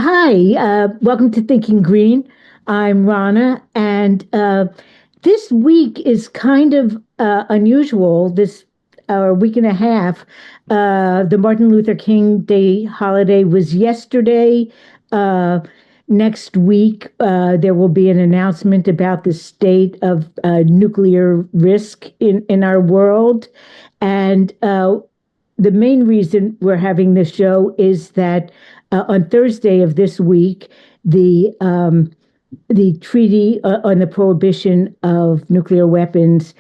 Hi, welcome to Thinking Green. I'm Rana, and this week is kind of unusual. This week and a half, the Martin Luther King Day holiday was yesterday. Uh, Next week, there will be an announcement about the state of nuclear risk in our world, and the main reason we're having this show is that on Thursday of this week, the treaty on the prohibition of nuclear weapons,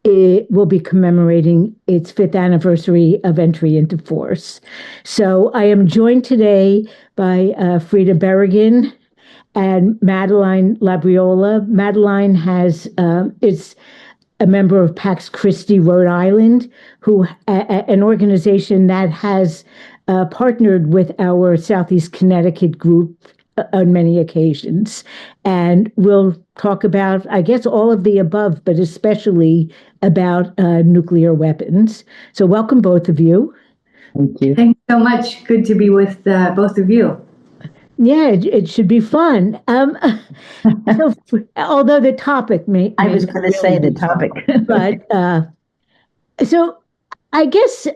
it will be commemorating its fifth anniversary of entry into force. So I am joined today by Frida Berrigan and Madeline Labriola. Madeline is a member of Pax Christi Rhode Island, an organization that has partnered with our Southeast Connecticut group on many occasions. And we'll talk about, I guess, all of the above, but especially about nuclear weapons. So welcome, both of you. Thank you. Thanks so much. Good to be with both of you. Yeah, it should be fun. So, although the topic I was going to say the topic. But so I guess,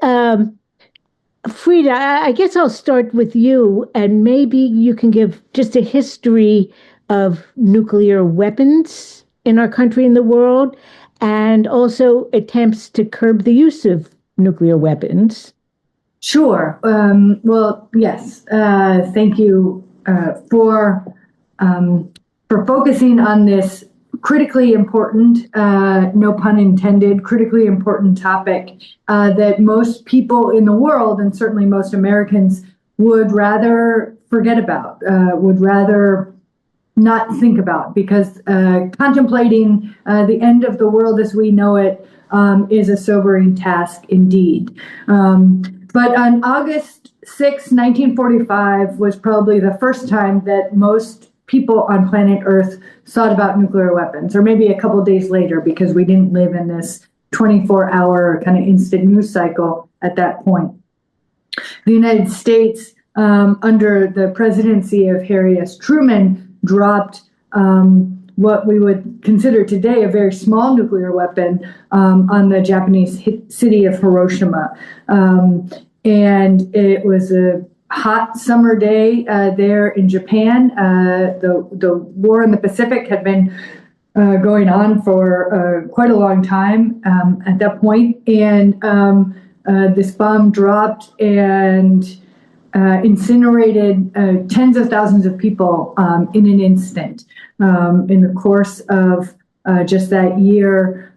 Frida, I guess I'll start with you, and maybe you can give just a history of nuclear weapons in our country and the world, and also attempts to curb the use of nuclear weapons. Sure. Well, yes. Thank you for focusing on this critically important, no pun intended, critically important topic that most people in the world, and certainly most Americans, would rather forget about, would rather not think about, because contemplating the end of the world as we know it is a sobering task indeed. But on August 6, 1945 was probably the first time that most people on planet Earth thought about nuclear weapons, or maybe a couple days later, because we didn't live in this 24-hour kind of instant news cycle at that point. The United States, under the presidency of Harry S. Truman, dropped what we would consider today a very small nuclear weapon on the Japanese city of Hiroshima. And it was a hot summer day there in Japan. The war in the Pacific had been going on for quite a long time at that point. And this bomb dropped and incinerated tens of thousands of people in an instant. In the course of just that year,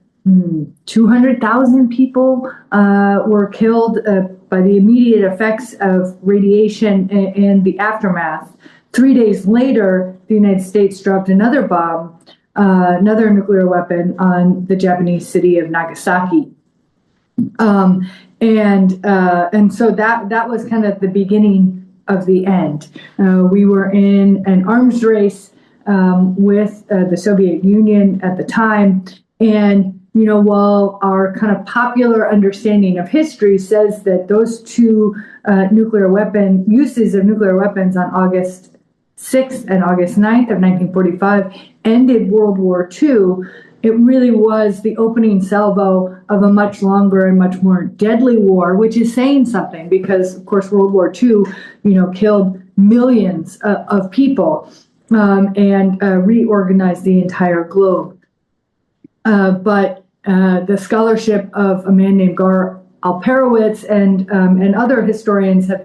200,000 people were killed by the immediate effects of radiation and the aftermath. 3 days later, the United States dropped another bomb, another nuclear weapon on the Japanese city of Nagasaki. And so that was kind of the beginning of the end. We were in an arms race with the Soviet Union at the time. And, you know, while our kind of popular understanding of history says that those two uses of nuclear weapons on August 6th and August 9th of 1945 ended World War II, it really was the opening salvo of a much longer and much more deadly war, which is saying something because, of course, World War II, killed millions of people and reorganized the entire globe. But the scholarship of a man named Gar Alperovitz and other historians have,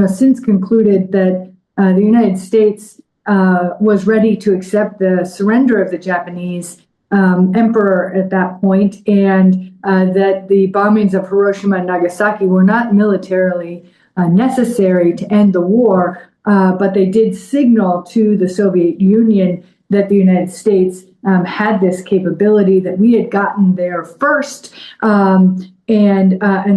since concluded that the United States was ready to accept the surrender of the Japanese emperor at that point, and that the bombings of Hiroshima and Nagasaki were not militarily necessary to end the war, but they did signal to the Soviet Union that the United States had this capability, that we had gotten there first, and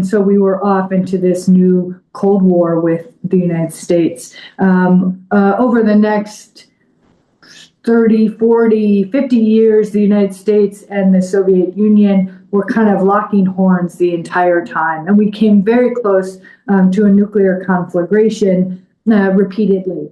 so we were off into this new Cold War with the United States. Over the next 30, 40, 50 years, the United States and the Soviet Union were kind of locking horns the entire time. And we came very close to a nuclear conflagration repeatedly.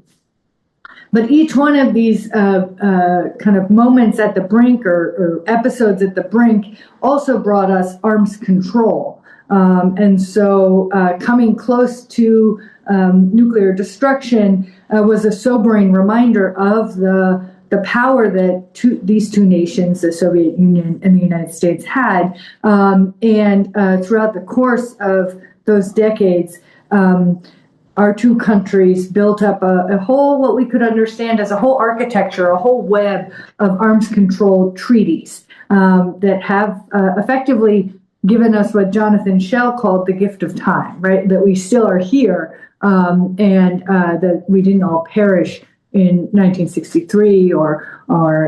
But each one of these kind of moments at the brink or episodes at the brink also brought us arms control. And so coming close to nuclear destruction was a sobering reminder of the power that these two nations, the Soviet Union and the United States, had. And throughout the course of those decades, our two countries built up a whole, what we could understand as a whole architecture, a whole web of arms control treaties that have effectively given us what Jonathan Schell called the gift of time, right? That we still are here and that we didn't all perish in 1963 or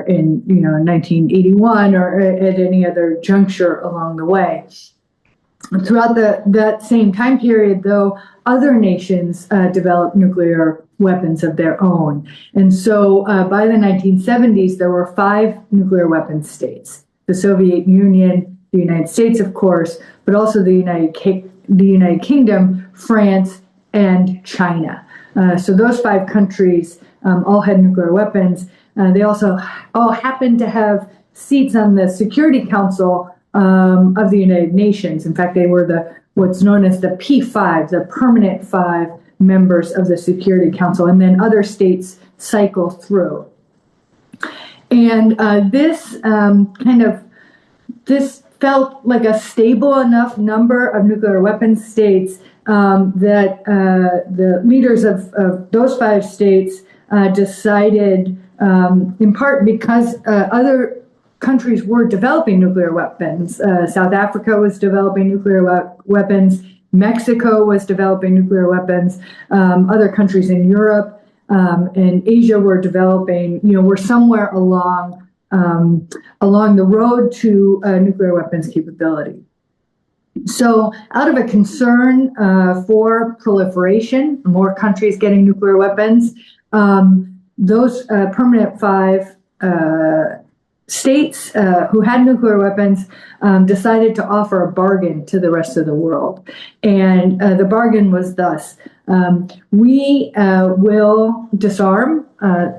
in 1981 or at any other juncture along the way. Throughout that same time period, though, other nations developed nuclear weapons of their own. And so by the 1970s, there were 5 nuclear weapons states: the Soviet Union, the United States, of course, but also the United Kingdom, France, and China. So those 5 countries all had nuclear weapons. They also all happened to have seats on the Security Council of the United Nations. In fact, they were what's known as the P5, the permanent 5 members of the Security Council, and then other states cycle through. And this felt like a stable enough number of nuclear weapons states that the leaders of those 5 states decided, in part because other countries were developing nuclear weapons. South Africa was developing nuclear weapons. Mexico was developing nuclear weapons. Other countries in Europe and Asia were developing, were somewhere along the road to nuclear weapons capability. So out of a concern for proliferation, more countries getting nuclear weapons, those permanent 5 states who had nuclear weapons decided to offer a bargain to the rest of the world. And the bargain was thus: we will disarm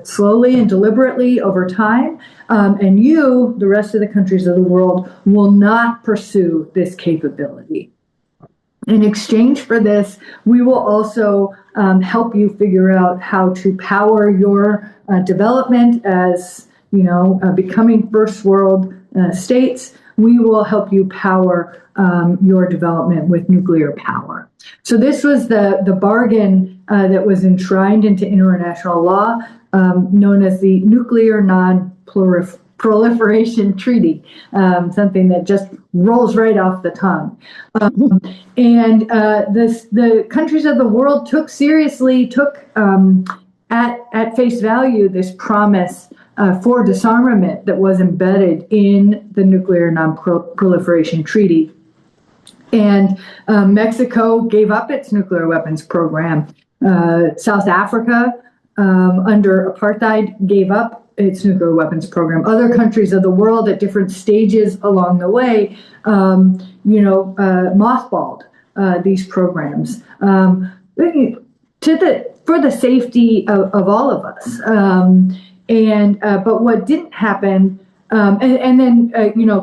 slowly and deliberately over time, and you, the rest of the countries of the world, will not pursue this capability. In exchange for this, we will also help you figure out how to power your development as becoming first world states. We will help you power your development with nuclear power. So this was the bargain that was enshrined into international law, known as the Nuclear Non-Proliferation Treaty, something that just rolls right off the tongue. And the countries of the world took at face value this promise for disarmament that was embedded in the Nuclear Non-Proliferation Treaty. And Mexico gave up its nuclear weapons program. South Africa, under apartheid, gave up its nuclear weapons program. Other countries of the world at different stages along the way, mothballed these programs for the safety of all of us. But what didn't happen, and then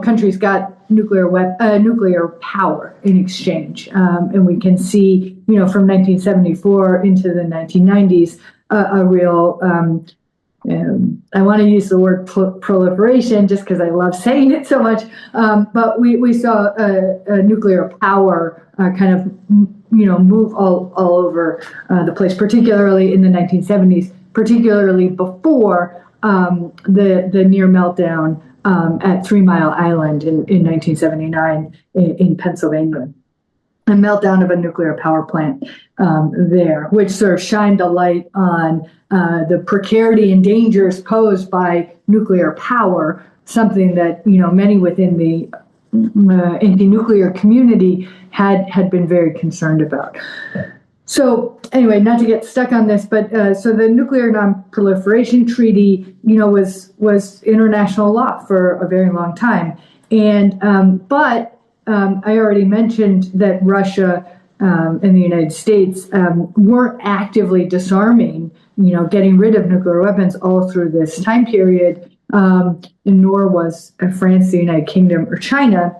countries got nuclear power in exchange, and we can see from 1974 into the 1990s a real. I want to use the word proliferation just because I love saying it so much. But we saw a nuclear power kind of move all over the place, particularly in the 1970s. Particularly before the near meltdown at 3 Mile Island in 1979 in Pennsylvania. A meltdown of a nuclear power plant there, which sort of shined a light on the precarity and dangers posed by nuclear power, something that many within the anti-nuclear community had been very concerned about. So anyway, not to get stuck on this, but so the Nuclear Non-Proliferation Treaty, was international law for a very long time, and but I already mentioned that Russia in the United States weren't actively disarming, getting rid of nuclear weapons all through this time period, nor was France, the United Kingdom, or China.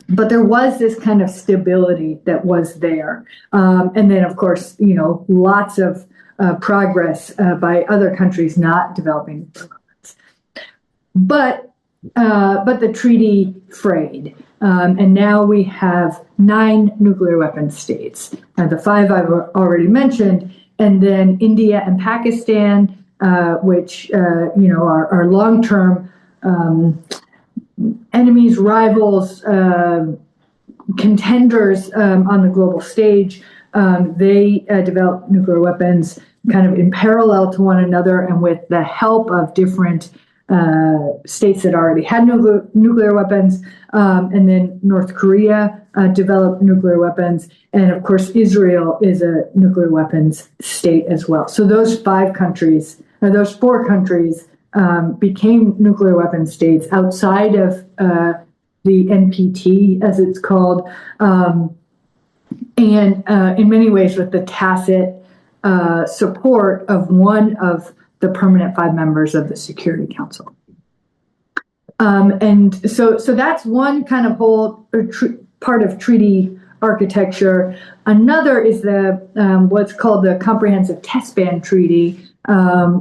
But there was this kind of stability that was there. And then, of course, lots of progress by other countries not developing nuclear weapons. But the treaty frayed. And now we have 9 nuclear weapon states. The 5 I've already mentioned, and then India and Pakistan, which are long-term enemies, rivals, contenders on the global stage. They developed nuclear weapons kind of in parallel to one another, and with the help of different states that already had nuclear weapons. And then North Korea developed nuclear weapons. And of course, Israel is a nuclear weapons state as well. So those 4 countries became nuclear weapon states outside of the NPT, as it's called, and in many ways with the tacit support of one of the permanent 5 members of the Security Council. And so that's one kind of whole part of treaty architecture. Another is the what's called the Comprehensive Test Ban Treaty,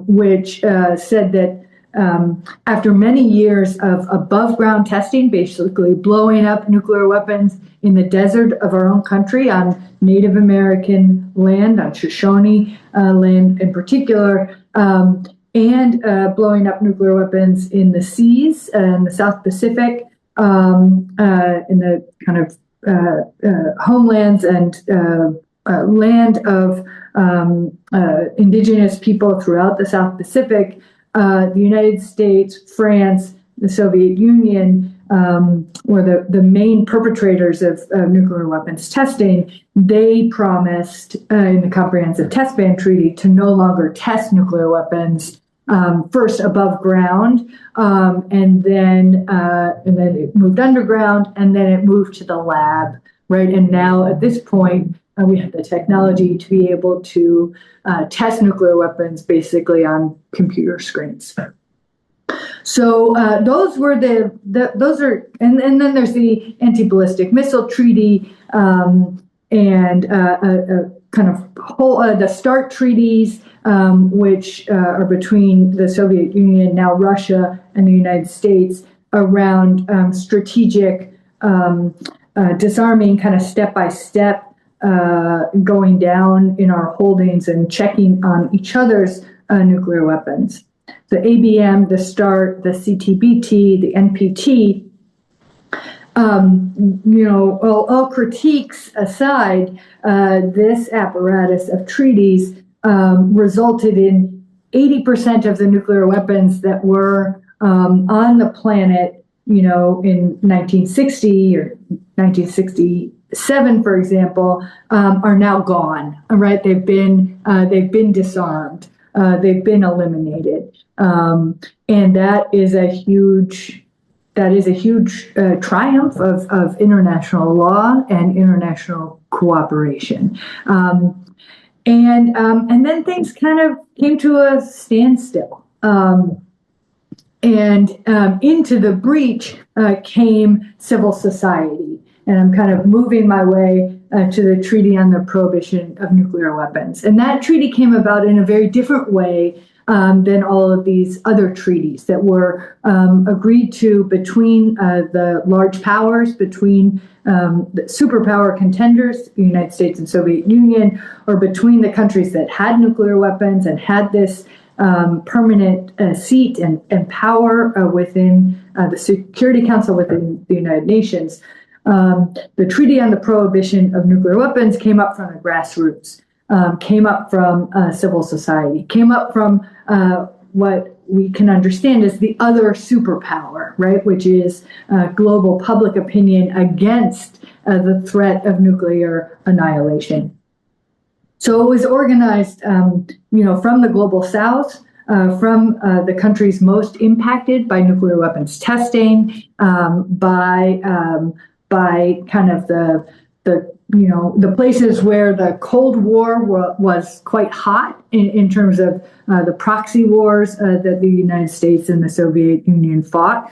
which said that after many years of above ground testing, basically blowing up nuclear weapons in the desert of our own country on Native American land, on Shoshone land in particular, and blowing up nuclear weapons in the seas in the South Pacific, in the kind of homelands and land of indigenous people throughout the South Pacific. The United States, France, the Soviet Union were the main perpetrators of nuclear weapons testing. They promised in the Comprehensive Test Ban Treaty to no longer test nuclear weapons, first above ground, and then it moved underground, and then it moved to the lab, right? And now at this point, we have the technology to be able to test nuclear weapons basically on computer screens. So those were those are, and then there's the Anti-Ballistic Missile Treaty, and kind of whole the START treaties, which are between the Soviet Union, now Russia, and the United States around strategic disarming, kind of step by step. Going down in our holdings and checking on each other's nuclear weapons. The ABM, the START, the CTBT, the NPT, all critiques aside, this apparatus of treaties resulted in 80% of the nuclear weapons that were on the planet, in 1960 or 1967, for example, are now gone. Right? They've been disarmed. They've been eliminated, and that is a huge triumph of international law and international cooperation. And then things kind of came to a standstill. And into the breach came civil society. And I'm kind of moving my way to the Treaty on the Prohibition of Nuclear Weapons. And that treaty came about in a very different way than all of these other treaties that were agreed to between the large powers, between the superpower contenders, the United States and Soviet Union, or between the countries that had nuclear weapons and had this permanent seat and power within the Security Council within the United Nations. The Treaty on the Prohibition of Nuclear Weapons came up from the grassroots, came up from civil society, came up from what we can understand as the other superpower, right, which is global public opinion against the threat of nuclear annihilation. So it was organized, from the global south, from the countries most impacted by nuclear weapons testing, by kind of the the places where the Cold War was quite hot in terms of the proxy wars that the United States and the Soviet Union fought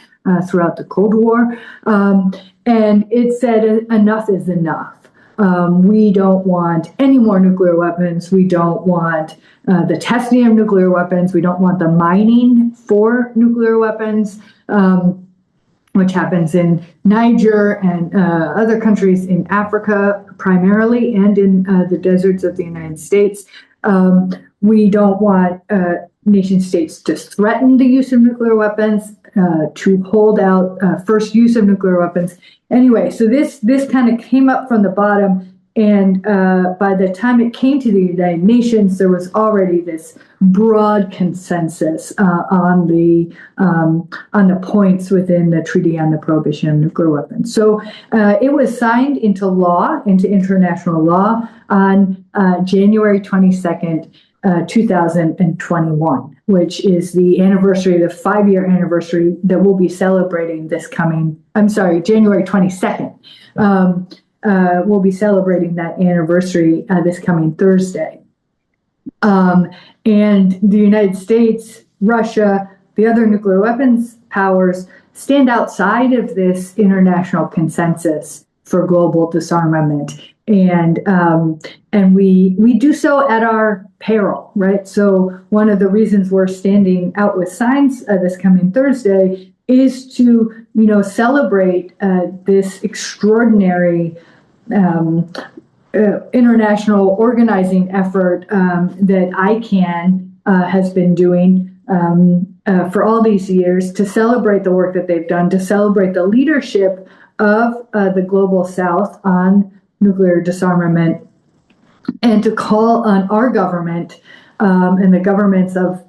throughout the Cold War. And it said enough is enough. We don't want any more nuclear weapons. We don't want the testing of nuclear weapons. We don't want the mining for nuclear weapons, which happens in Niger and other countries in Africa primarily, and in the deserts of the United States. We don't want nation states to threaten the use of nuclear weapons, to hold out first use of nuclear weapons. Anyway, so this kind of came up from the bottom, and by the time it came to the United Nations, there was already this broad consensus on the points within the Treaty on the Prohibition of Nuclear Weapons. So it was signed into law, into international law, on January 22nd, 2021, which is the anniversary, the 5-year anniversary that we'll be celebrating January 22nd. We'll be celebrating that anniversary this coming Thursday. And the United States, Russia, the other nuclear weapons powers stand outside of this international consensus for global disarmament. And we do so at our peril, right? So one of the reasons we're standing out with signs this coming Thursday is to, celebrate this extraordinary international organizing effort that ICANN has been doing for all these years, to celebrate the work that they've done, to celebrate the leadership of the Global South on nuclear disarmament, and to call on our government and the governments of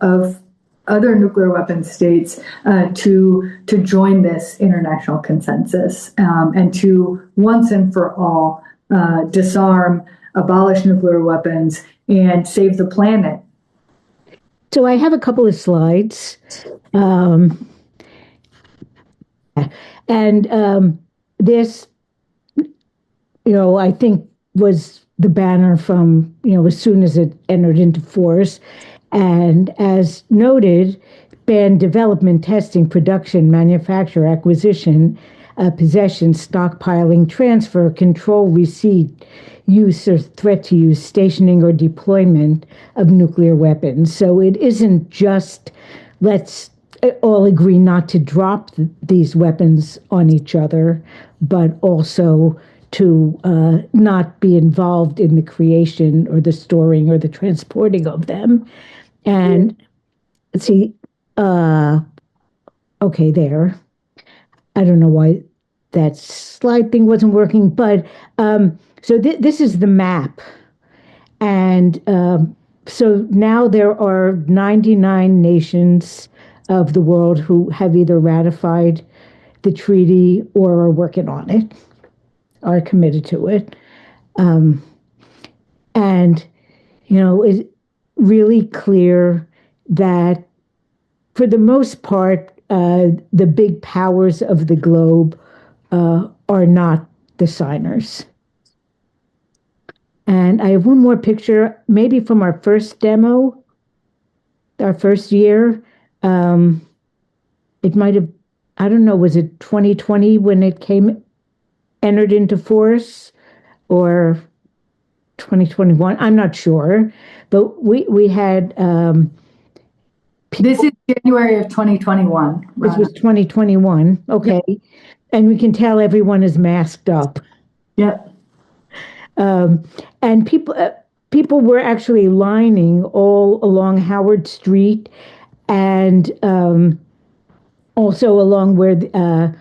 other nuclear weapon states to join this international consensus and to once and for all disarm, abolish nuclear weapons, and save the planet. So I have a couple of slides. This, I think was the banner from, as soon as it entered into force. And as noted, ban development, testing, production, manufacture, acquisition, possession, stockpiling, transfer, control, receipt, use or threat to use, stationing or deployment of nuclear weapons. So it isn't just let's all agree not to drop these weapons on each other, but also to not be involved in the creation or the storing or the transporting of them. And let's see, okay, there. I don't know why that slide thing wasn't working, but so this is the map. And so now there are 99 nations of the world who have either ratified the treaty or are working on it, are committed to it. And, it's really clear that for the most part, the big powers of the globe are not the signers. And I have one more picture, maybe from our first demo, our first year. It might have, I don't know, was it 2020 when it entered into force, or 2021? I'm not sure, but we had. This is January of 2021. This was 2021. Okay, yep. And we can tell everyone is masked up. Yep. And people were actually lining all along Howard Street, and also along where the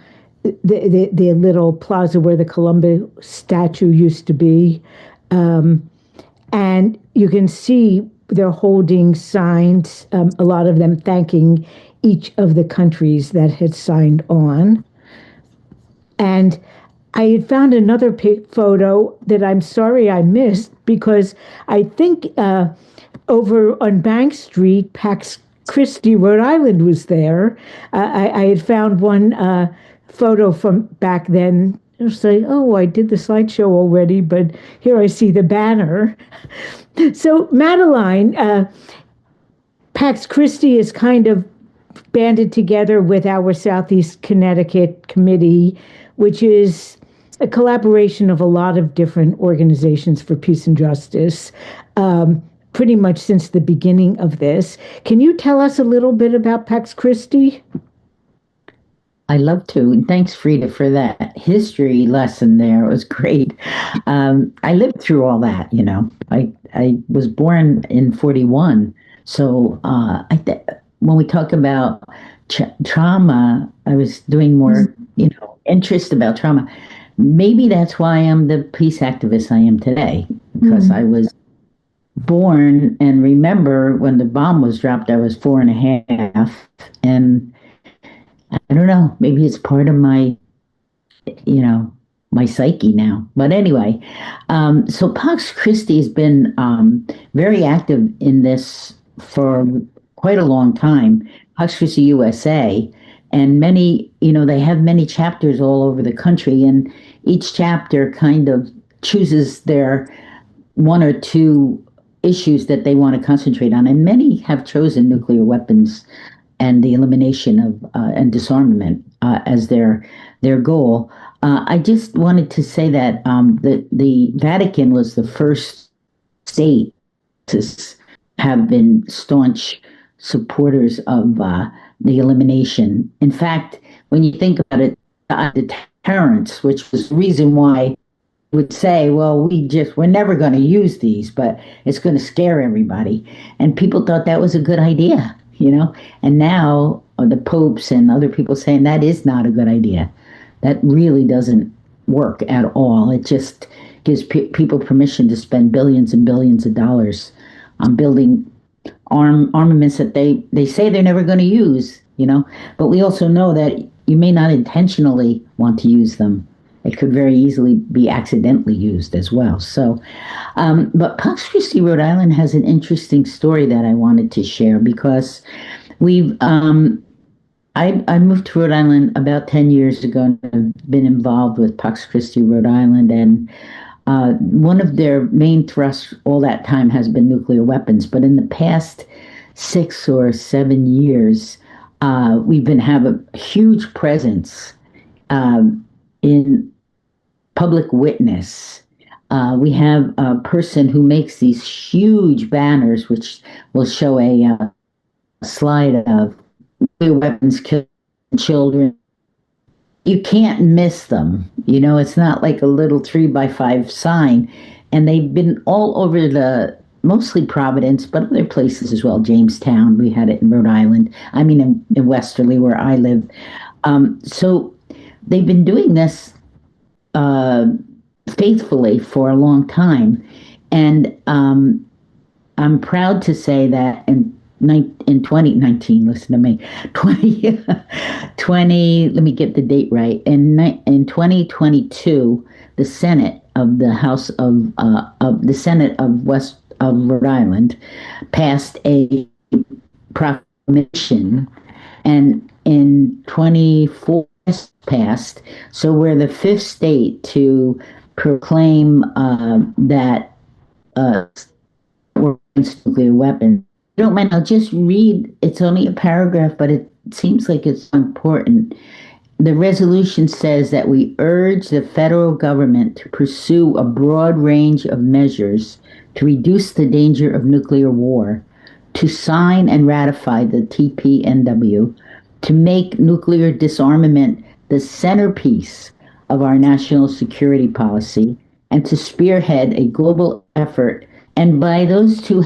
little plaza where the Columbus statue used to be. And you can see they're holding signs, a lot of them thanking each of the countries that had signed on. And I had found another photo that I'm sorry I missed, because I think over on Bank Street, Pax Christi, Rhode Island was there. I had found one photo from back then It'll say, oh, I did the slideshow already, but here I see the banner. So, Madeline, Pax Christi is kind of banded together with our Southeast Connecticut Committee, which is a collaboration of a lot of different organizations for peace and justice, pretty much since the beginning of this. Can you tell us a little bit about Pax Christi? I love to. And thanks, Frida, for that history lesson there. It was great. I lived through all that, you know. I was born in 41. So when we talk about trauma, I was doing more, interest about trauma. Maybe that's why I'm the peace activist I am today, because I was born and remember when the bomb was dropped, I was 4.5. And I don't know, maybe it's part of my, my psyche now. But anyway, so Pax Christi has been very active in this for quite a long time. Pax Christi USA, and many, they have many chapters all over the country, and each chapter kind of chooses their one or two issues that they want to concentrate on, and many have chosen nuclear weapons and the elimination of and disarmament as their goal. I just wanted to say that the Vatican was the first state to have been staunch supporters of the elimination. In fact, when you think about it, deterrence, which was the reason why would say, well, we're never going to use these, but it's going to scare everybody. And people thought that was a good idea, and now the popes and other people saying that is not a good idea. That really doesn't work at all. It just gives people permission to spend billions and billions of dollars on building armaments that they say they're never going to use, but we also know that you may not intentionally want to use them. It could very easily be accidentally used as well. So, but Pax Christi, Rhode Island has an interesting story that I wanted to share because I moved to Rhode Island about 10 years ago and have been involved with Pax Christi Rhode Island. And one of their main thrusts all that time has been nuclear weapons. But in the past 6 or 7 years, we've been have a huge presence in public witness. We have a person who makes these huge banners, which will show a slide of nuclear weapons killing children. You can't miss them. It's not like a little 3x5 sign. And they've been all over mostly Providence, but other places as well. Jamestown, we had it in Rhode Island. I mean, in Westerly, where I live. So they've been doing this faithfully for a long time. And I'm proud to say that in 2019, listen to me, 20, let me get the date right. In 2022, the Senate of the House of the Senate of Rhode Island passed a proclamation, and in 24 passed. So we're the 5th state to proclaim that we're against nuclear weapons. I don't mind, I'll just read, it's only a paragraph, but it seems like it's important. The resolution says that we urge the federal government to pursue a broad range of measures to reduce the danger of nuclear war, to sign and ratify the TPNW, to make nuclear disarmament the centerpiece of our national security policy, and to spearhead a global effort. And by those two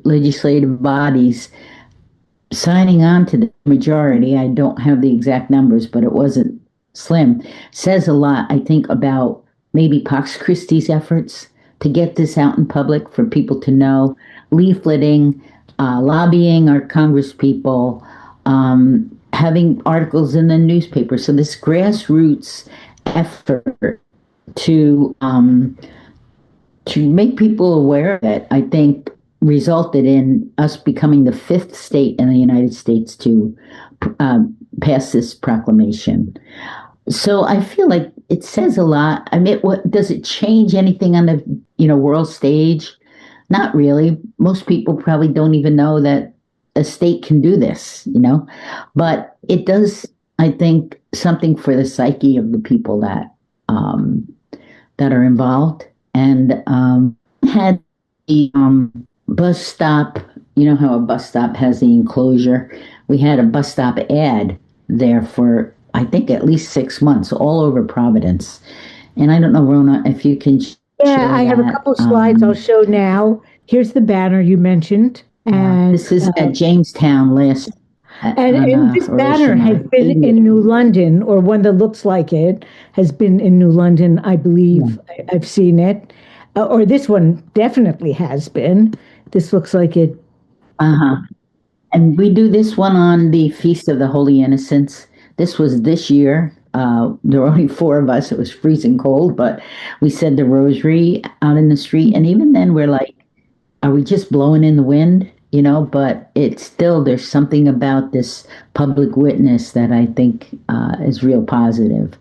legislative bodies signing on to the majority, I don't have the exact numbers, but it wasn't slim, says a lot, I think, about maybe Pax Christi's efforts to get this out in public for people to know, leafleting, lobbying our congresspeople, having articles in the newspaper. So this grassroots effort to make people aware of it, I think, resulted in us becoming the 5th state in the United States to pass this proclamation. So I feel like it says a lot. I mean, what does it change anything on the world stage? Not really. Most people probably don't even know that a state can do this, but it does. I think something for the psyche of the people um, that are involved, and had the bus stop. You know how a bus stop has the enclosure. We had a bus stop ad there for I think at least 6 months, all over Providence. And I don't know, Rona, if you can Yeah, share I have a that. couple slides I'll show now. Here's the banner you mentioned, Yeah, and this is at Jamestown last on and this banner Hiroshima. has been 80. in New London, or one that looks like it has been in New London, I Yeah. believe. I've seen it, or this one definitely has been. This looks like it. Uh-huh. And we do this one on the Feast of the Holy Innocents. This was this year. There were only four of us. It was freezing cold, but we said the rosary out in the street. And even then, we're like, are we just blowing in the wind? But it's still, there's something about this public witness that I think is real positive.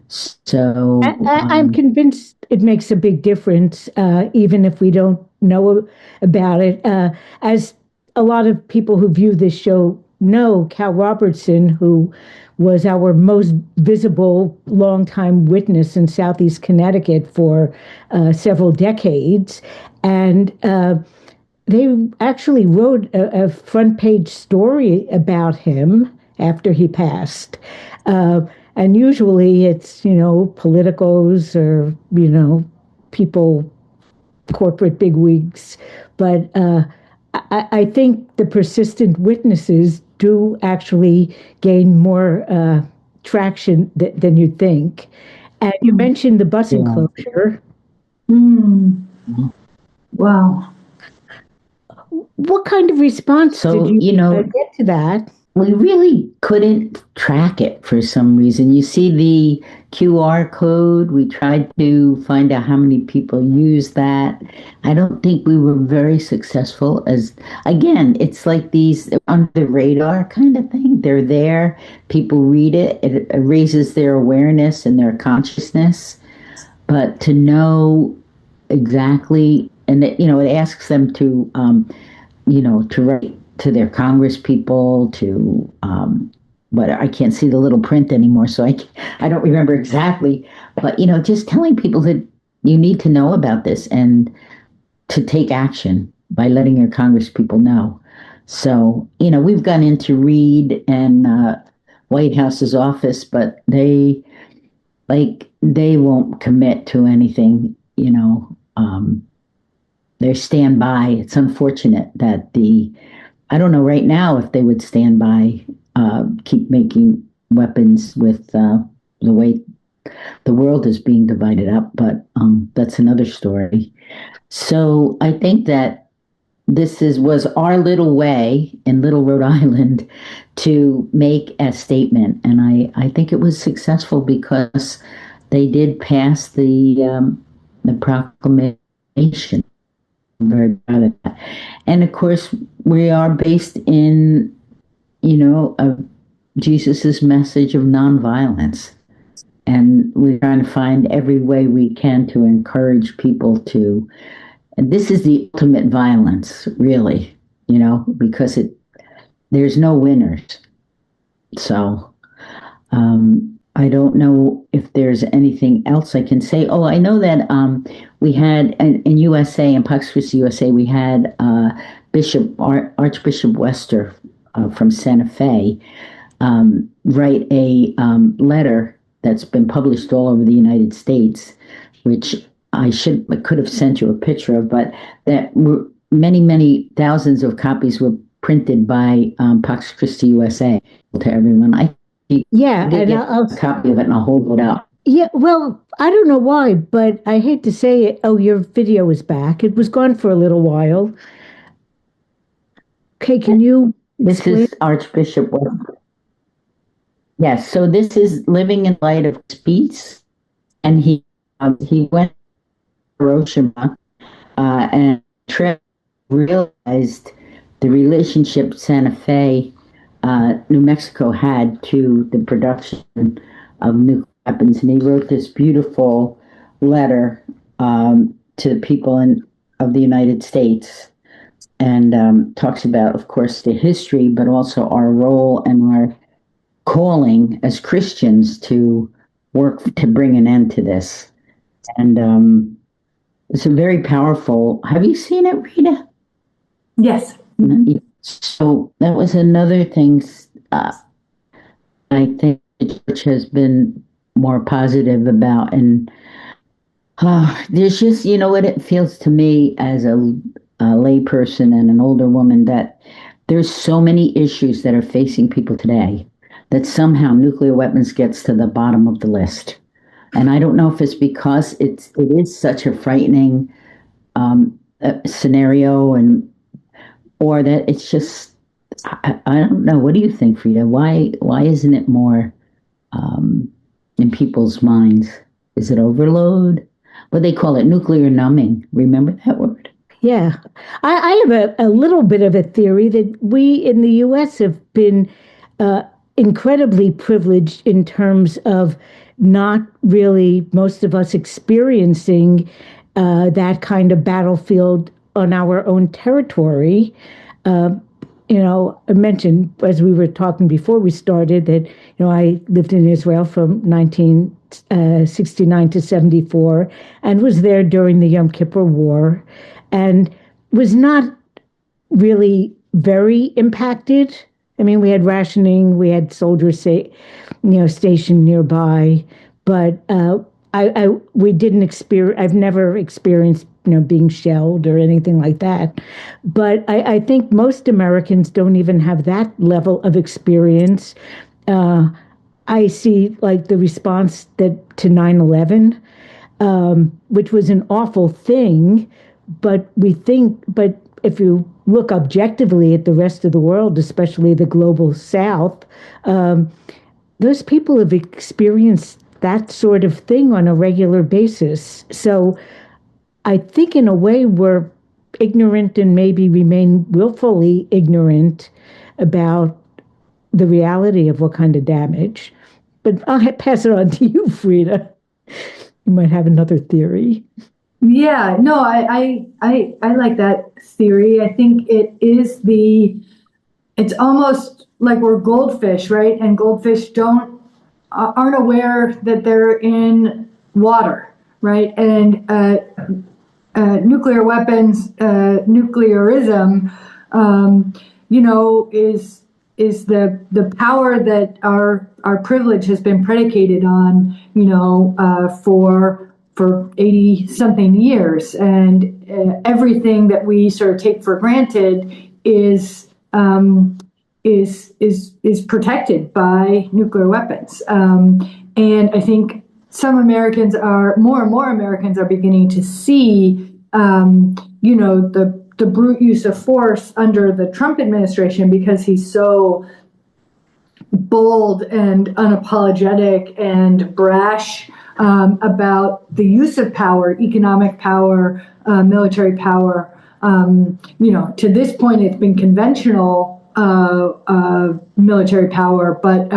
So, I'm convinced it makes a big difference, even if we don't know about it. As a lot of people who view this show know, Cal Robertson, who was our most visible longtime witness in Southeast Connecticut for several decades, and they actually wrote a front page story about him after he passed. And usually it's, politicos or, people, corporate bigwigs. But I think the persistent witnesses do actually gain more traction than you think. And you mentioned the bus yeah. enclosure. Mm. Wow. What kind of response So, did you get to that? we really couldn't track it for some reason. You see the QR code. We tried to find out how many people use that. I don't think we were very successful again, it's like these under the radar kind of thing. They're there. People read it. It raises their awareness and their consciousness. But to know exactly, and it asks them to write to their Congress people, to but I can't see the little print anymore, so I don't remember exactly. But just telling people that you need to know about this and to take action by letting your Congress people know. So we've gone into Reed and White House's office, but they won't commit to anything. They stand by. It's unfortunate that I don't know right now if they would stand by, keep making weapons with the way the world is being divided up, but that's another story. So I think that was our little way in Little Rhode Island to make a statement, and I think it was successful because they did pass the proclamation. I'm very proud of that. And of course, we are based in, Jesus's message of nonviolence. And we're trying to find every way we can to encourage people to, and this is the ultimate violence, really, because there's no winners. So, I don't know if there's anything else I can say. Oh, I know that we had in USA, in Pax Christi USA, we had Archbishop Wester from Santa Fe write a letter that's been published all over the United States, which I could have sent you a picture of, but that many thousands of copies were printed by Pax Christi USA to everyone. Yeah, and I'll a copy of it and I'll hold it up. Yeah, well, I don't know why, but I hate to say it. Oh, your video is back. It was gone for a little while. Okay, can you explain? This is Archbishop Wester. Yes, so this is Living in Light of Peace, and he went to Hiroshima and realized the relationship Santa Fe, New Mexico had to the production of nuclear weapons, and he wrote this beautiful letter to the people of the United States, and talks about, of course, the history, but also our role and our calling as Christians to work to bring an end to this. And it's a very powerful. Have you seen it, Rita? Yes. So that was another thing I think the church has been more positive about. And there's just, what it feels to me as a layperson and an older woman, that there's so many issues that are facing people today that somehow nuclear weapons gets to the bottom of the list. And I don't know if it's because it is such a frightening scenario, or that it's just, I don't know. What do you think, Frida? Why isn't it more in people's minds? Is it overload? What they call it, nuclear numbing. Remember that word? Yeah. I have a little bit of a theory that we in the U.S. have been incredibly privileged in terms of not really, most of us, experiencing that kind of battlefield on our own territory. I mentioned, as we were talking before we started, that I lived in Israel from 1969 to 74 and was there during the Yom Kippur War, and was not really very impacted. I mean, we had rationing, we had soldiers stationed nearby, but we didn't experience. I've never experienced being shelled or anything like that. But I think most Americans don't even have that level of experience. I see like the response to 9/11, which was an awful thing, but if you look objectively at the rest of the world, especially the global South, those people have experienced that sort of thing on a regular basis. So I think in a way we're ignorant and maybe remain willfully ignorant about the reality of what kind of damage. But I'll pass it on to you, Frida. You might have another theory. Yeah, no, I like that theory. I think it's almost like we're goldfish, right? And goldfish aren't aware that they're in water, right? And nuclear weapons, nuclearism, is the power that our privilege has been predicated on, for 80 something years, and everything that we sort of take for granted is protected by nuclear weapons. And I think more and more Americans are beginning to see, the brute use of force under the Trump administration, because he's so bold and unapologetic and brash about the use of power, economic power, military power. To this point, it's been conventional military power, but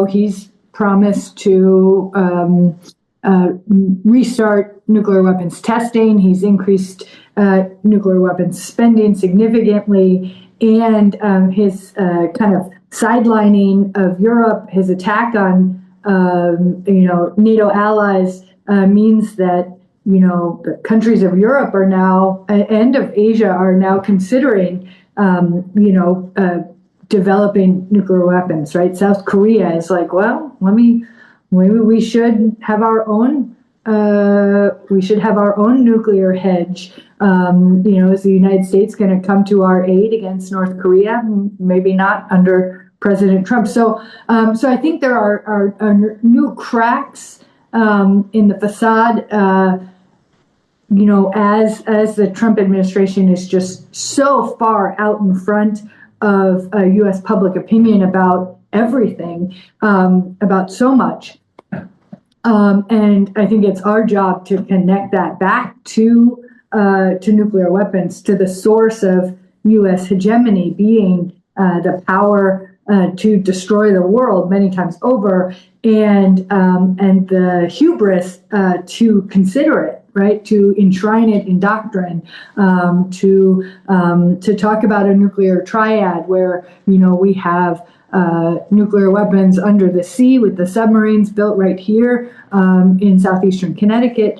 he's promised to restart nuclear weapons testing. He's increased nuclear weapons spending significantly, and his kind of sidelining of Europe, his attack on NATO allies means that the countries of Europe are now and of Asia are now considering developing nuclear weapons. Right? South Korea is like, well, maybe we should have our own. We should have our own nuclear hedge. Is the United States going to come to our aid against North Korea? Maybe not under President Trump. So I think there are new cracks in the facade. As the Trump administration is just so far out in front of U.S. public opinion about everything, about so much. And I think it's our job to connect that back to nuclear weapons, to the source of U.S. hegemony being the power to destroy the world many times over, and the hubris to consider it, right, to enshrine it in doctrine, to talk about a nuclear triad where we have nuclear weapons under the sea with the submarines built right here in southeastern Connecticut.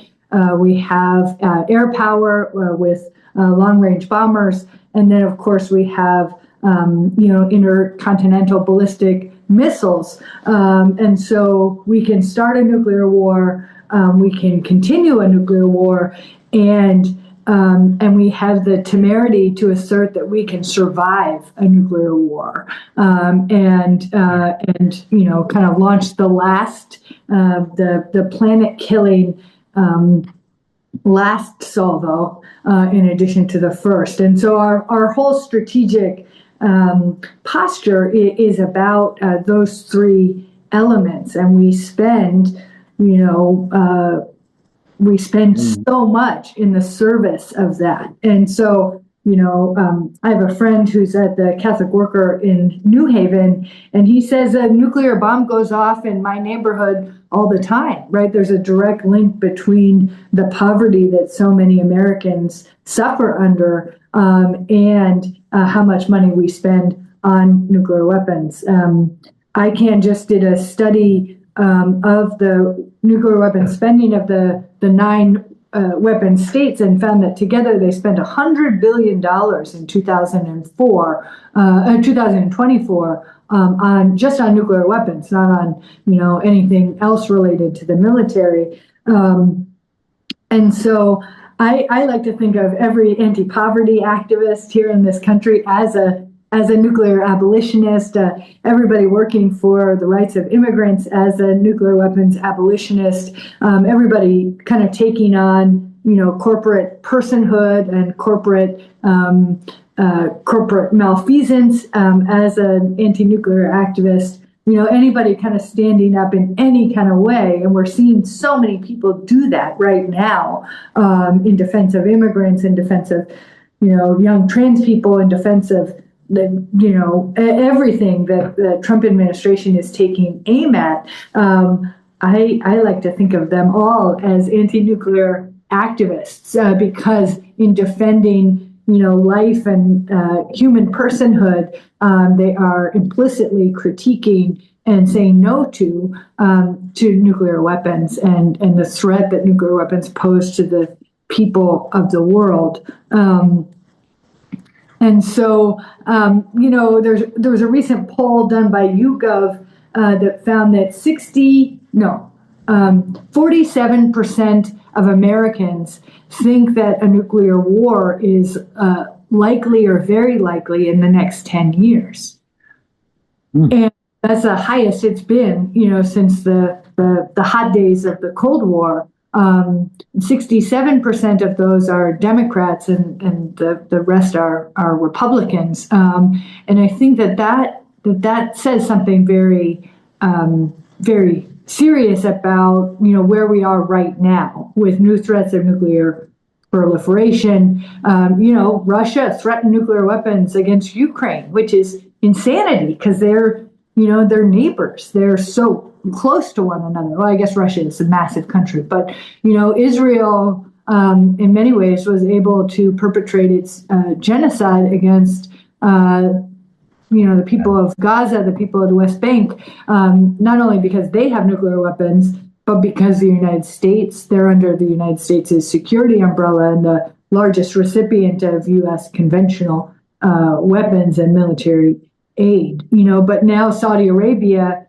We have air power with long-range bombers, and then of course we have intercontinental ballistic missiles. And so we can start a nuclear war, we can continue a nuclear war, and we have the temerity to assert that we can survive a nuclear war, and kind of launch the last, the planet-killing last salvo, in addition to the first. And so our whole strategic posture is about those three elements, and we spend so much in the service of that. And so I have a friend who's at the Catholic Worker in New Haven, and he says a nuclear bomb goes off in my neighborhood all the time, right? There's a direct link between the poverty that so many Americans suffer under and how much money we spend on nuclear weapons. ICANN just did a study of the nuclear weapons spending of the 9 weapon states, and found that together they spent $100 billion in 2024 on nuclear weapons, not on anything else related to the military. And so I like to think of every anti-poverty activist here in this country as a nuclear abolitionist, everybody working for the rights of immigrants as a nuclear weapons abolitionist, everybody kind of taking on, corporate personhood and corporate malfeasance as an anti-nuclear activist. Anybody kind of standing up in any kind of way, and we're seeing so many people do that right now, in defense of immigrants, in defense of, young trans people, in defense of everything that the Trump administration is taking aim at. I like to think of them all as anti-nuclear activists, because in defending life and human personhood, they are implicitly critiquing and saying no to nuclear weapons and the threat that nuclear weapons pose to the people of the world. And so, there was a recent poll done by YouGov that found that 47% of Americans think that a nuclear war is likely or very likely in the next 10 years. And that's the highest it's been, since the hot days of the Cold War. 67% of those are Democrats, and the rest are Republicans. And I think that says something very, very serious about where we are right now with new threats of nuclear proliferation. Russia threatened nuclear weapons against Ukraine, which is insanity because they're neighbors. They're so close to one another. Well, I guess Russia is a massive country, but Israel, in many ways, was able to perpetrate its genocide against the people of Gaza, the people of the West Bank, not only because they have nuclear weapons, but because the United States, they're under the United States' security umbrella and the largest recipient of U.S. conventional weapons and military aid. But now Saudi Arabia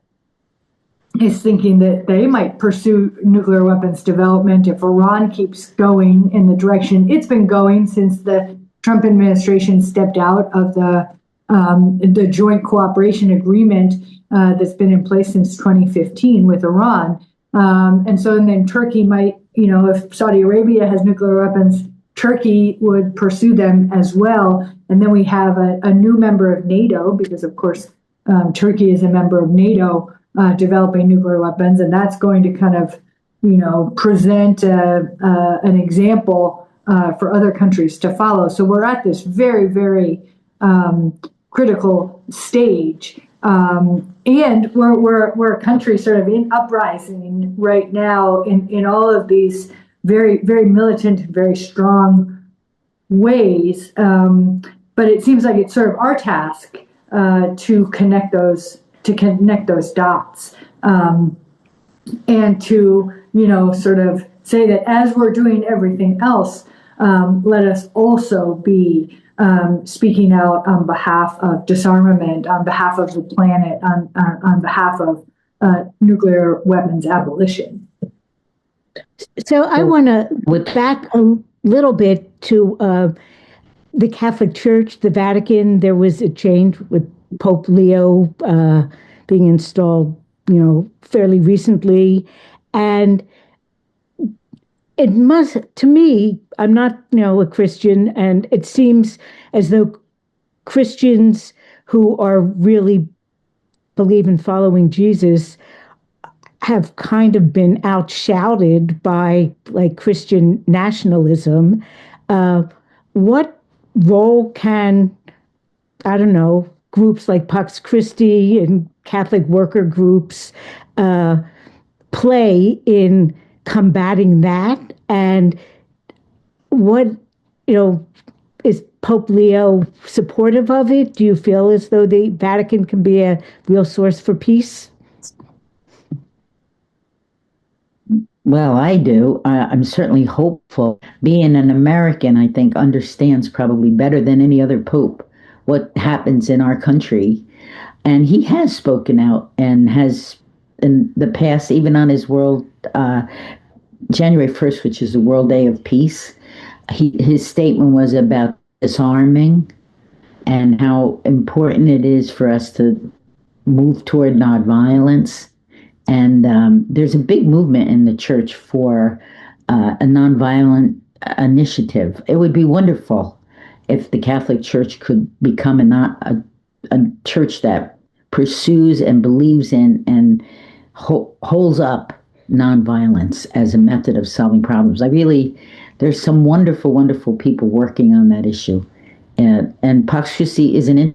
is thinking that they might pursue nuclear weapons development if Iran keeps going in the direction it's been going since the Trump administration stepped out of the joint cooperation agreement that's been in place since 2015 with Iran. And then Turkey might, if Saudi Arabia has nuclear weapons, Turkey would pursue them as well. And then we have a new member of NATO, because of course Turkey is a member of NATO, developing nuclear weapons, and that's going to kind of, present an example for other countries to follow. So we're at this very, very critical stage, And we're a country sort of in uprising right now in all of these very, very militant, very strong ways. But it seems like it's sort of our task to connect those dots, and to, sort of say that as we're doing everything else, let us also be speaking out on behalf of disarmament, on behalf of the planet, on behalf of nuclear weapons abolition. So I want to back a little bit to the Catholic Church, the Vatican. There was a change with Pope Leo being installed, fairly recently, and it must, to me, I'm not, a Christian, and it seems as though Christians who are really believe in following Jesus have kind of been outshouted by like Christian nationalism. What role can, I don't know, groups like Pax Christi and Catholic worker groups play in combating that? And what, is Pope Leo supportive of it? Do you feel as though the Vatican can be a real source for peace? Well, I do. I'm certainly hopeful. Being an American, I think, understands probably better than any other pope what happens in our country. And he has spoken out and has, in the past, even on his January 1st, which is the World Day of Peace, his statement was about disarming and how important it is for us to move toward nonviolence. And there's a big movement in the church for a nonviolent initiative. It would be wonderful if the Catholic Church could become a church that pursues and believes in and holds up nonviolence as a method of solving problems. There's some wonderful, wonderful people working on that issue. And Pax Christi is an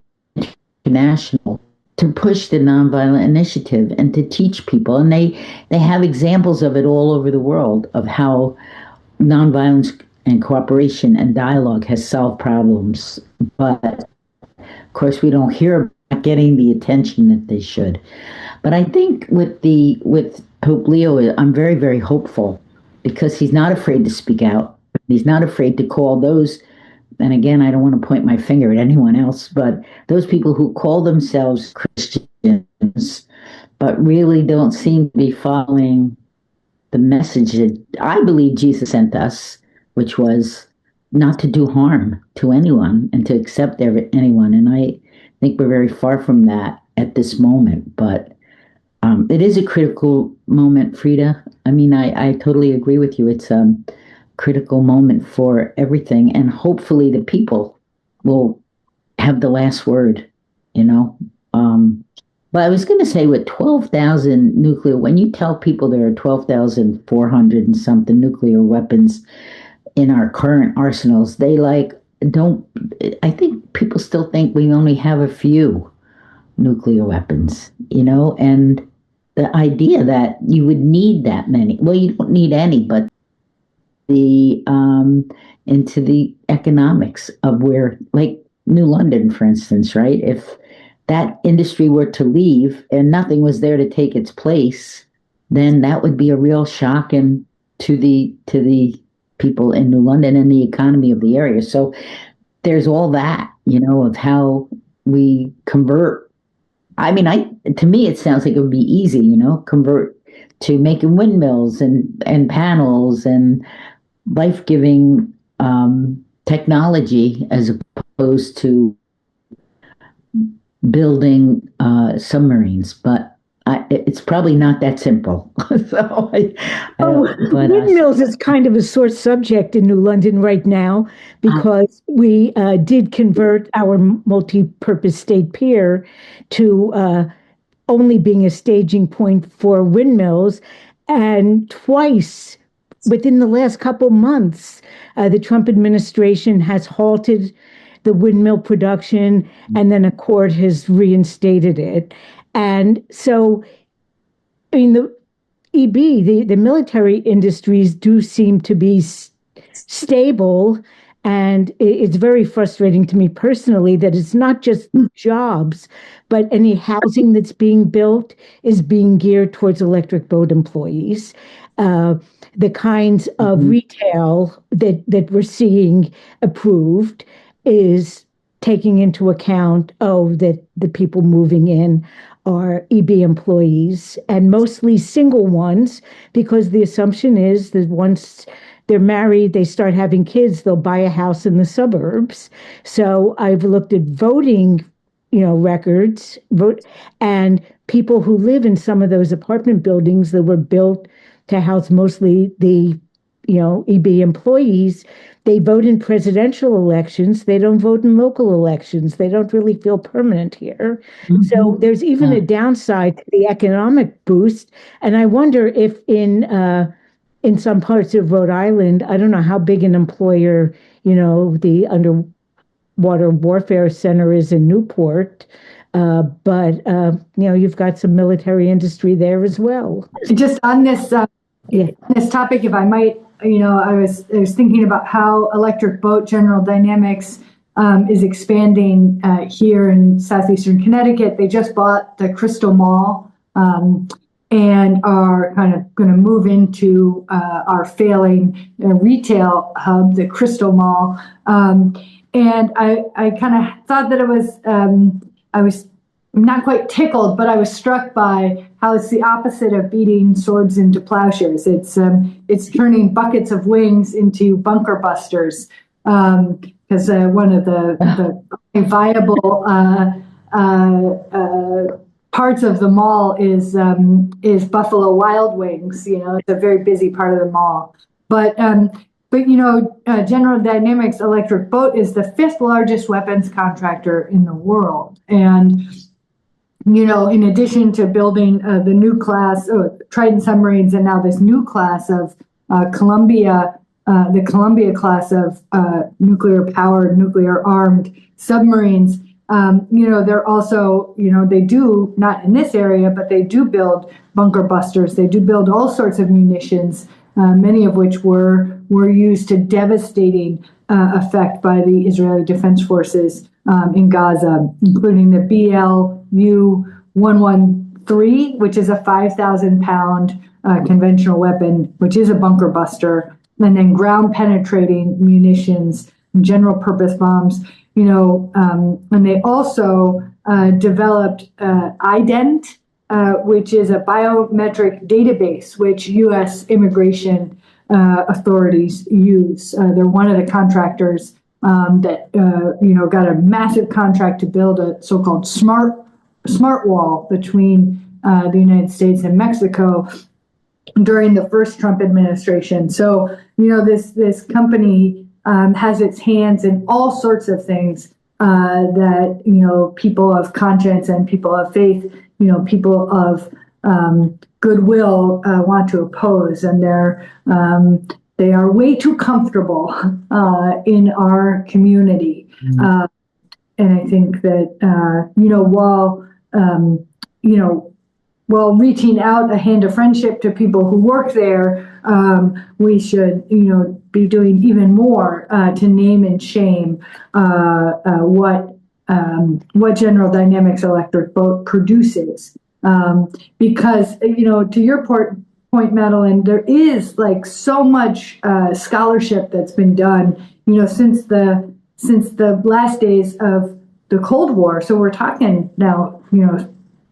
international to push the nonviolent initiative and to teach people. And they have examples of it all over the world of how nonviolence and cooperation and dialogue has solved problems. But of course, we don't hear about getting the attention that they should. But I think with Pope Leo, I'm very, very hopeful because he's not afraid to speak out. He's not afraid to call those, and again, I don't want to point my finger at anyone else, but those people who call themselves Christians, but really don't seem to be following the message that I believe Jesus sent us, which was not to do harm to anyone and to accept anyone. And I think we're very far from that at this moment. But it is a critical moment, Frida. I mean, I totally agree with you. It's a critical moment for everything. And hopefully the people will have the last word, But I was going to say with 12,000 nuclear, when you tell people there are 12,400 and something nuclear weapons in our current arsenals, they I think people still think we only have a few nuclear weapons, and the idea that you would need that many, well, you don't need any, but into the economics of where, like New London, for instance, right? If that industry were to leave and nothing was there to take its place, then that would be a real shock to the people in New London and the economy of the area. So there's all that, of how we convert. I mean, to me, it sounds like it would be easy, convert to making windmills and panels and life-giving technology as opposed to building submarines. But it's probably not that simple. Windmills is kind of a sore subject in New London right now because we did convert our multi-purpose state pier to only being a staging point for windmills, and twice within the last couple months, the Trump administration has halted the windmill production, and then a court has reinstated it. And so, I mean, the the military industries do seem to be stable. And it's very frustrating to me personally that it's not just jobs, but any housing that's being built is being geared towards electric boat employees. The kinds of retail that we're seeing approved is taking into account, that the people moving in are EB employees and mostly single ones, because the assumption is that once they're married, they start having kids, they'll buy a house in the suburbs. So I've looked at voting, records, and people who live in some of those apartment buildings that were built to house mostly the, EB employees. They vote in presidential elections. They don't vote in local elections. They don't really feel permanent here. So there's even a downside to the economic boost. And I wonder if in some parts of Rhode Island, I don't know how big an employer, the Underwater Warfare Center is in Newport, but you've got some military industry there as well. Just on this this topic, if I might, I was thinking about how electric boat General Dynamics is expanding here in southeastern Connecticut. They just bought the Crystal Mall. And are kind of going to move into our failing retail hub, the Crystal Mall. And I kind of thought that I was not quite tickled, but I was struck by how it's the opposite of beating swords into plowshares. It's turning buckets of wings into bunker busters, because one of the viable parts of the mall is Buffalo Wild Wings. It's a very busy part of the mall. But General Dynamics Electric Boat is the fifth largest weapons contractor in the world. And, in addition to building the new class, Trident submarines, and now this new class of Columbia, the Columbia class of nuclear-powered, nuclear-armed submarines, they're also, they do, not in this area, but they do build bunker busters. They do build all sorts of munitions, many of which were used to devastating effect by the Israeli Defense Forces in Gaza, including the BLU-113, which is a 5,000-pound conventional weapon, which is a bunker buster, and then ground-penetrating munitions, general-purpose bombs. And they also developed IDENT, which is a biometric database which U.S. immigration authorities use. They're one of the contractors that got a massive contract to build a so-called smart wall between the United States and Mexico during the first Trump administration. So this company has its hands in all sorts of things that people of conscience and people of faith, people of goodwill want to oppose, and they are way too comfortable in our community. And I think that while reaching out a hand of friendship to people who work there, we should, be doing even more to name and shame what General Dynamics Electric Boat produces. Because, to your point, Madeline, there is like so much scholarship that's been done, since the last days of the Cold War. So we're talking now,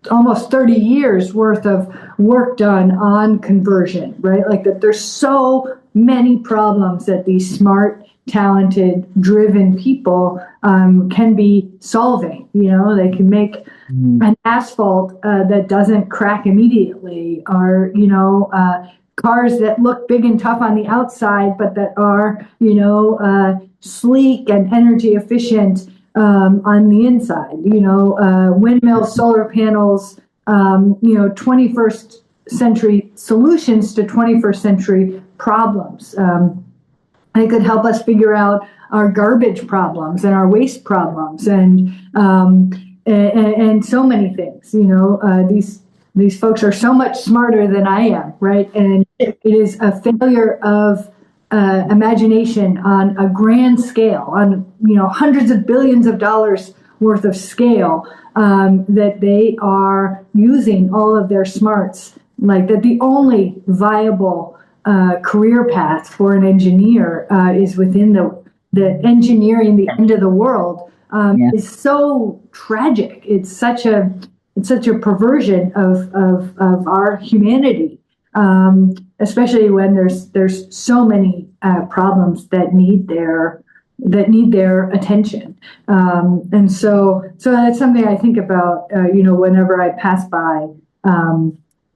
almost 30 years worth of work done on conversion, right? Like that there's so many problems that these smart, talented, driven people can be solving. They can make an asphalt that doesn't crack immediately, or, cars that look big and tough on the outside, but that are, sleek and energy efficient on the inside, windmills, solar panels, 21st century solutions to 21st century problems. It could help us figure out our garbage problems and our waste problems and so many things. These folks are so much smarter than I am, right? And it is a failure of imagination on a grand scale, on hundreds of billions of dollars worth of scale, that they are using all of their smarts, like that the only viable career path for an engineer is within the engineering, the end of the world, is so tragic. It's such a perversion of our humanity, especially when there's so many problems that need their attention. And so that's something I think about, whenever I pass by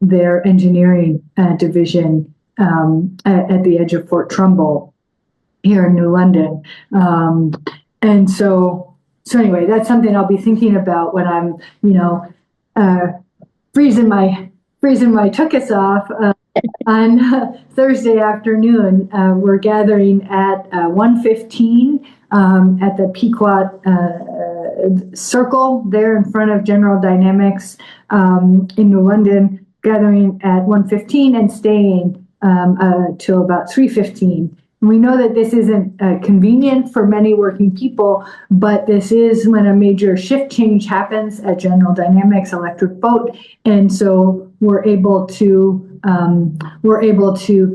their engineering division at the edge of Fort Trumbull here in New London. And so anyway, that's something I'll be thinking about when I'm, freezing my tuchus off on Thursday afternoon. We're gathering at 1:15 at the Pequot Circle there in front of General Dynamics in New London, gathering at 1:15 and staying till about 3:15. We know that this isn't convenient for many working people, but this is when a major shift change happens at General Dynamics Electric Boat, and so we're able to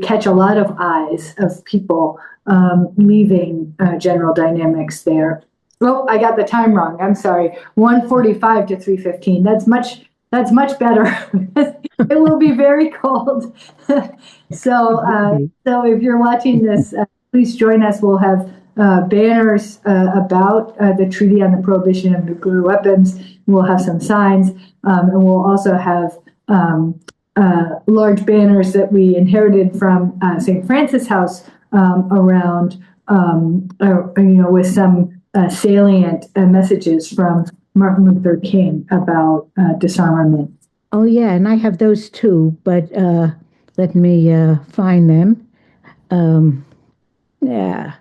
catch a lot of eyes of people leaving General Dynamics there. Oh, I got the time wrong. I'm sorry. 1:45 to 3:15. That's much better. It will be very cold. So if you're watching this, please join us. We'll have banners about the Treaty on the Prohibition of Nuclear Weapons. We'll have some signs, and we'll also have large banners that we inherited from St. Francis House around, with some salient messages from Martin Luther King about disarmament. Oh, yeah, and I have those too, but let me find them. Yeah.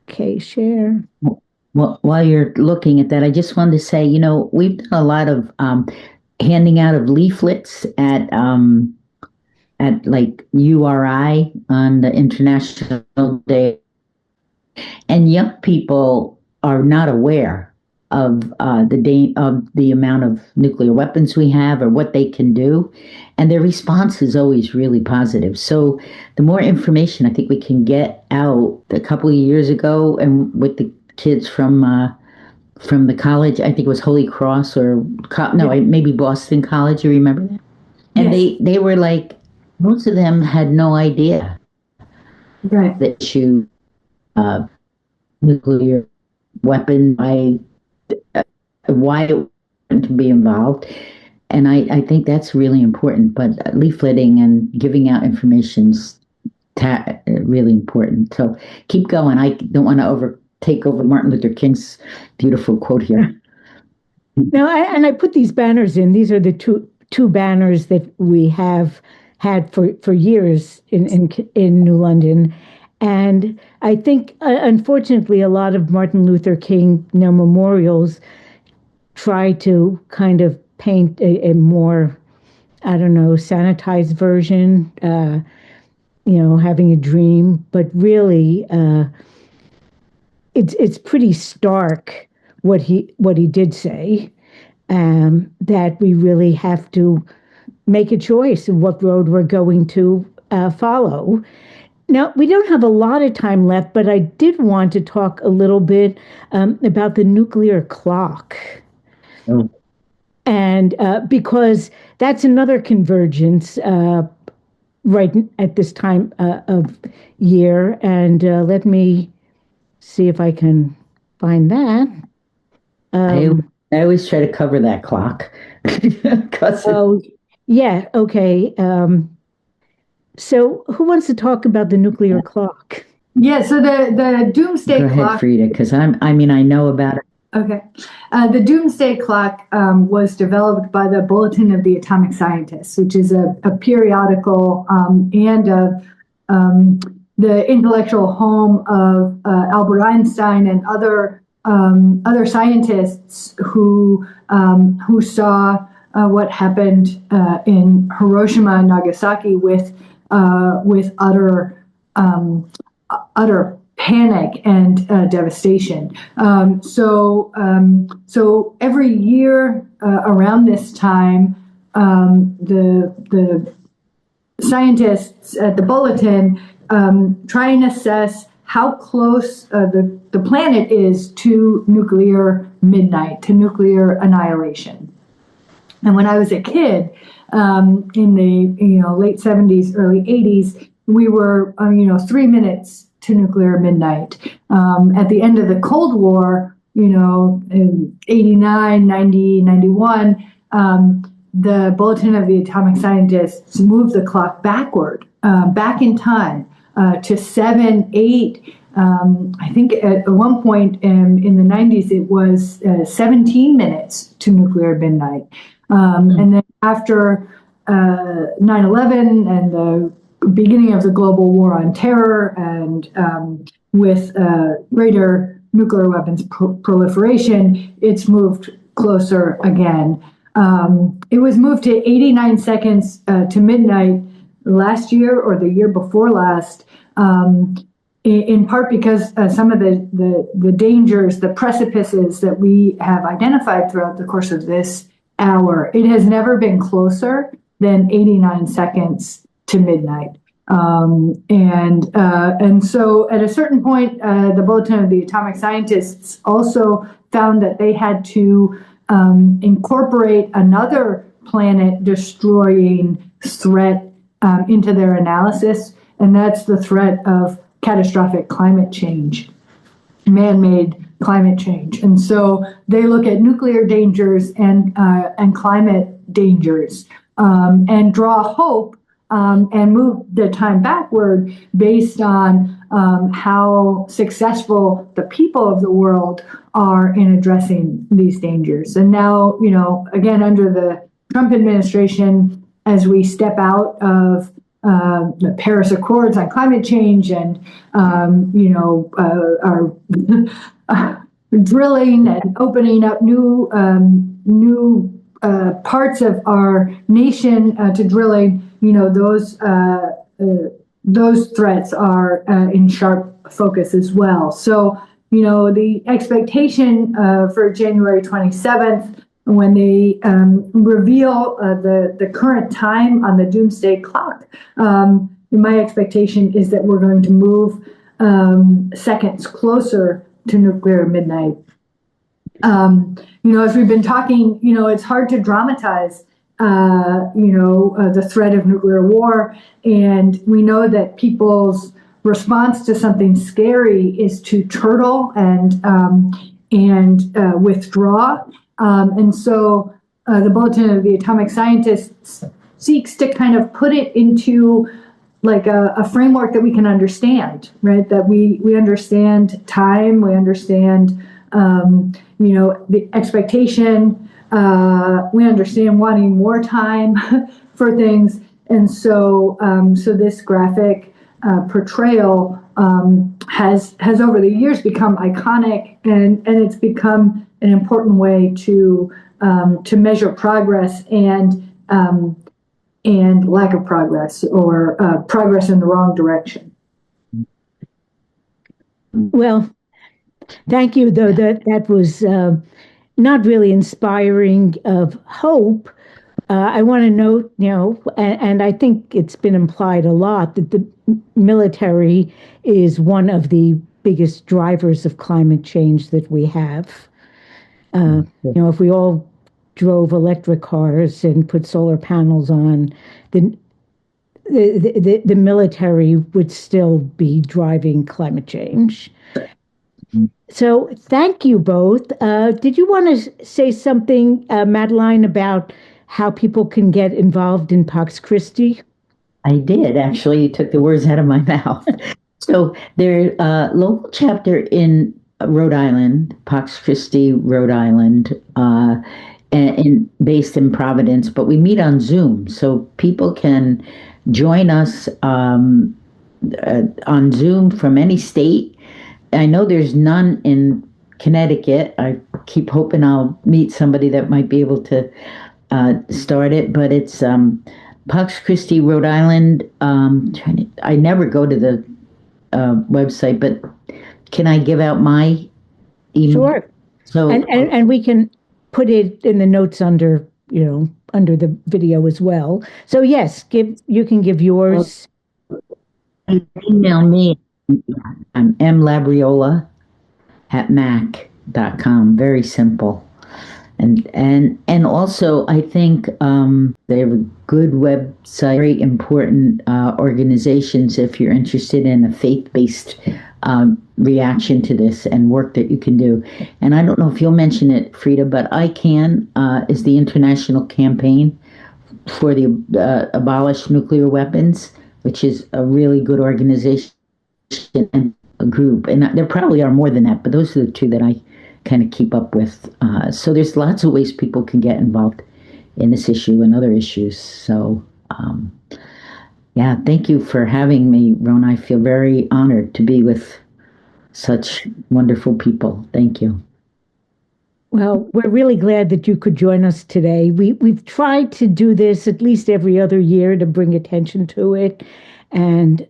Okay, share. Well, while you're looking at that, I just wanted to say, we've done a lot of handing out of leaflets at like URI on the International Day, and young people are not aware of the amount of nuclear weapons we have or what they can do, and their response is always really positive. So the more information I think we can get out, a couple of years ago, and with the kids from the college, I think it was Holy Cross maybe Boston College. You remember that? And yes. they were like, most of them had no idea the issue of nuclear weapon, why it to be involved. And I think that's really important. But leafleting and giving out information's really important. So keep going. I don't want to take over Martin Luther King's beautiful quote here. No, I put these banners in. These are the two banners that we have had for years in New London. And I think, unfortunately, a lot of Martin Luther King memorials try to kind of paint a more, sanitized version, having a dream. But really, it's pretty stark what he did say, that we really have to make a choice of what road we're going to follow. Now, we don't have a lot of time left, but I did want to talk a little bit about the nuclear clock. Oh. And because that's another convergence right at this time of year. And let me see if I can find that. I always try to cover that clock. Yeah, okay. So who wants to talk about the nuclear clock? Yeah, so the Doomsday Clock. Go ahead, Frida, because I know about it. Okay. The Doomsday Clock was developed by the Bulletin of the Atomic Scientists, which is a periodical and the intellectual home of Albert Einstein and other scientists who saw what happened in Hiroshima and Nagasaki with utter panic and devastation. So every year around this time, the scientists at the Bulletin try and assess how close the planet is to nuclear midnight, to nuclear annihilation. And when I was a kid, in the late 70s, early 80s, we were 3 minutes to nuclear midnight. At the end of the Cold War, in 89, 90, 91, the Bulletin of the Atomic Scientists moved the clock backward, back in time, to 7, 8. I think at one point in the 90s, it was 17 minutes to nuclear midnight. And then after 9/11 and the beginning of the global war on terror, and with greater nuclear weapons proliferation, it's moved closer again. It was moved to 89 seconds to midnight last year or the year before last, in part because some of the dangers, the precipices that we have identified throughout the course of this hour. It has never been closer than 89 seconds to midnight. And so at a certain point, the Bulletin of the Atomic Scientists also found that they had to incorporate another planet-destroying threat into their analysis, and that's the threat of catastrophic climate change, man-made climate change. And so they look at nuclear dangers and climate dangers, and draw hope, and move the time backward based on how successful the people of the world are in addressing these dangers. And now, again, under the Trump administration, as we step out of the Paris Accords on climate change and, our drilling and opening up new parts of our nation to drilling, those threats are in sharp focus as well. So, the expectation for January 27th, when they reveal the current time on the Doomsday Clock, my expectation is that we're going to move seconds closer to nuclear midnight. As we've been talking, it's hard to dramatize, the threat of nuclear war. And we know that people's response to something scary is to turtle and withdraw. And so the Bulletin of the Atomic Scientists seeks to kind of put it into like a framework that we can understand, right? That we understand time, we understand, the expectation, we understand wanting more time for things. And so, so this graphic portrayal has over the years become iconic, and it's become an important way to measure progress and lack of progress, or progress in the wrong direction. Well, thank you, though. That was not really inspiring of hope. I want to note, and I think it's been implied a lot, that the military is one of the biggest drivers of climate change that we have. If we all drove electric cars and put solar panels on, then the military would still be driving climate change. So thank you both. Did you want to say something, Madeline, about how people can get involved in Pax Christi? I did. Actually, you took the words out of my mouth. So there's a local chapter in Rhode Island, Pax Christi, Rhode Island, and based in Providence, but we meet on Zoom, so people can join us on Zoom from any state. I know there's none in Connecticut. I keep hoping I'll meet somebody that might be able to start it, but it's Pax Christi, Rhode Island. I never go to the website, but can I give out my email? Sure. So And we can put it in the notes under the video as well. So yes, you can give yours. email me. I'm mlabriola@mac.com. Very simple. And also I think they have a good website, very important organizations if you're interested in a faith-based reaction to this and work that you can do. And I don't know if you'll mention it, Frida, but ICANN is the international campaign for the abolish nuclear weapons, which is a really good organization and a group. And there probably are more than that, but those are the two that I kind of keep up with. So there's lots of ways people can get involved in this issue and other issues. So yeah, thank you for having me, Rona. I feel very honored to be with such wonderful people. Thank you. Well, we're really glad that you could join us today. We've tried to do this at least every other year to bring attention to it, and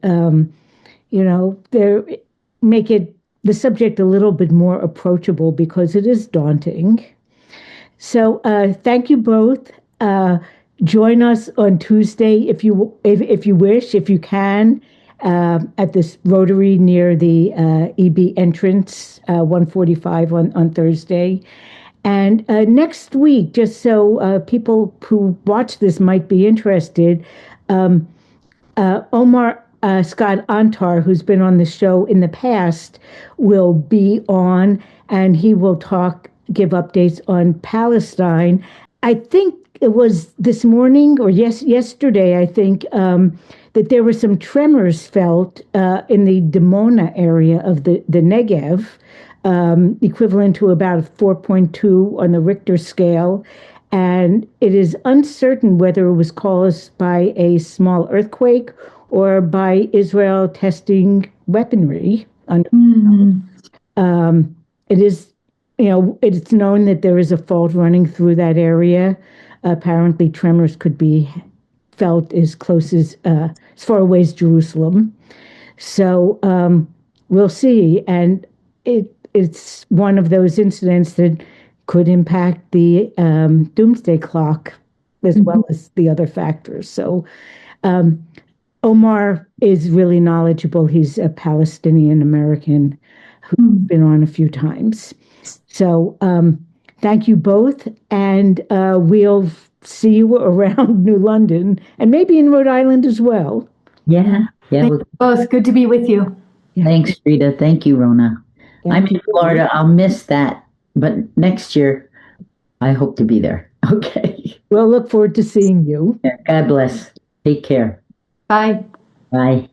make it the subject a little bit more approachable because it is daunting. So thank you both. Join us on Tuesday if you wish, if you can, at this Rotary near the EB entrance, 145 on Thursday. And next week, just so people who watch this might be interested, Omar Scott Antar, who's been on the show in the past, will be on, and he will give updates on Palestine. I think it was this morning or yesterday, I think, that there were some tremors felt in the Dimona area of the Negev, equivalent to about 4.2 on the Richter scale. And it is uncertain whether it was caused by a small earthquake or by Israel testing weaponry. It is, it's known that there is a fault running through that area. Apparently, tremors could be felt as close as far away as Jerusalem. So we'll see. And it's one of those incidents that could impact the Doomsday Clock as well as the other factors. So Omar is really knowledgeable. He's a Palestinian American who's been on a few times. So thank you both, and we'll see you around New London and maybe in Rhode Island as well. Yeah. Thank you both. Good to be with you. Thanks, Frida. Thank you, Rona. I'm in Florida. I'll miss that, but next year I hope to be there. Okay. We'll look forward to seeing you. God bless. Take care. Bye. Bye.